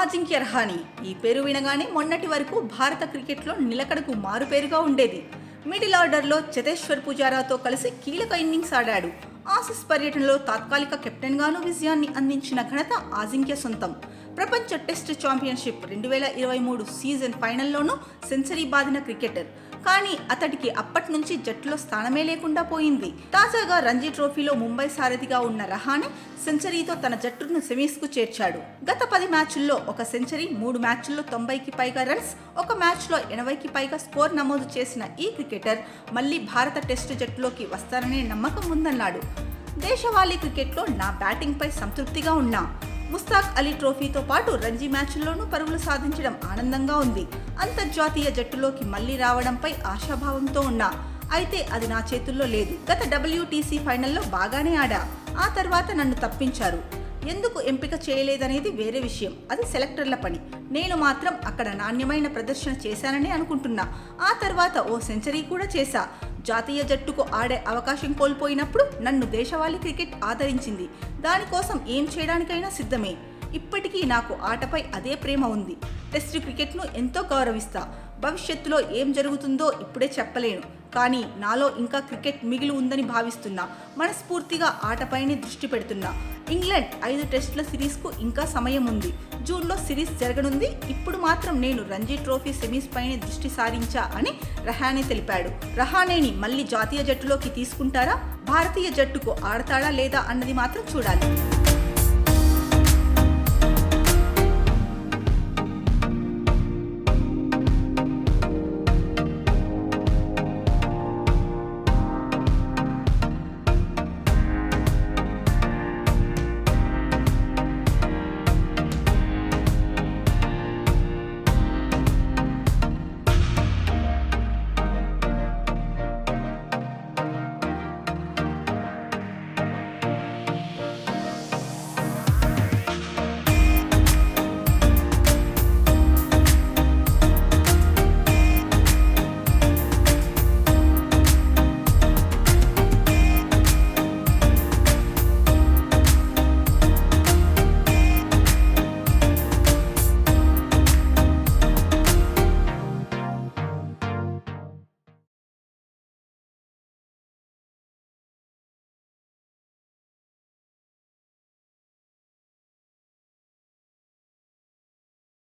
అజింక్య రహానే ఈ పేరు వినగానే మొన్నటి వరకు భారత క్రికెట్లో నిలకడకు మారుపేరుగా ఉండేది. మిడిల్ ఆర్డర్లో చేతేశ్వర్ పుజారాతో కలిసి కీలక ఇన్నింగ్స్ ఆడాడు. ఆసీస్ పర్యటనలో తాత్కాలిక కెప్టెన్గాను విజయాన్ని అందించిన ఘనత అజింక్య సొంతం. ప్రపంచ టెస్ట్ ఛాంపియన్షిప్ 2023 సీజన్ ఫైనల్లోనూ సెంచరీ బాదిన క్రికెటర్. కానీ అతడికి అప్పటి నుంచి జట్టులో స్థానమే లేకుండా పోయింది. తాజాగా రంజీ ట్రోఫీలో ముంబై సారథిగా ఉన్న రహానే సెంచరీతో తన జట్టును సెమీస్కు చేర్చాడు. గత 10 మ్యాచ్ల్లో ఒక సెంచరీ, 3 మ్యాచ్ల్లో 90కి పైగా రన్స్, ఒక మ్యాచ్లో 80కి పైగా స్కోర్ నమోదు చేసిన ఈ క్రికెటర్ మళ్లీ భారత టెస్టు జట్టులోకి వస్తారనే నమ్మకం ఉందన్నాడు. దేశవాళీ క్రికెట్లో నా బ్యాటింగ్పై సంతృప్తిగా ఉన్నా. ముస్తాక్ అలీ ట్రోఫీతో పాటు రంజీ మ్యాచ్ల్లోనూ పరుగులు సాధించడం ఆనందంగా ఉంది. అంతర్జాతీయ జట్టులోకి మళ్లీ రావడంపై ఆశాభావంతో ఉన్నా. అయితే అది నా చేతుల్లో లేదు. గత WTC ఫైనల్లో బాగానే ఆడా. ఆ తర్వాత నన్ను తప్పించారు. ఎందుకు ఎంపిక చేయలేదనేది వేరే విషయం. అది సెలెక్టర్ల పని. నేను మాత్రం అక్కడ నాణ్యమైన ప్రదర్శన చేశానని అనుకుంటున్నా. ఆ తర్వాత ఓ సెంచరీ కూడా చేశా. జాతీయ జట్టుకు ఆడే అవకాశం కోల్పోయినప్పుడు నన్ను దేశవాళీ క్రికెట్ ఆదరించింది. దానికోసం ఏం చేయడానికైనా సిద్ధమే. ఇప్పటికీ నాకు ఆటపై అదే ప్రేమ ఉంది. టెస్ట్ క్రికెట్ను ఎంతో గౌరవిస్తా. భవిష్యత్తులో ఏం జరుగుతుందో ఇప్పుడే చెప్పలేను. కానీ నాలో ఇంకా క్రికెట్ మిగిలి ఉందని భావిస్తున్నా. మనస్ఫూర్తిగా ఆటపైనే దృష్టి పెడుతున్నా. ఇంగ్లాండ్ 5 టెస్టుల సిరీస్కు ఇంకా సమయం ఉంది. జూన్లో సిరీస్ జరగనుంది. ఇప్పుడు మాత్రం నేను రంజీ ట్రోఫీ సెమీస్ పైనే దృష్టి సారించా అని రహానే తెలిపాడు. రహానేని మళ్లీ జాతీయ జట్టులోకి తీసుకుంటారా? భారతీయ జట్టుకు ఆడతాడా లేదా అన్నది మాత్రం చూడాలి.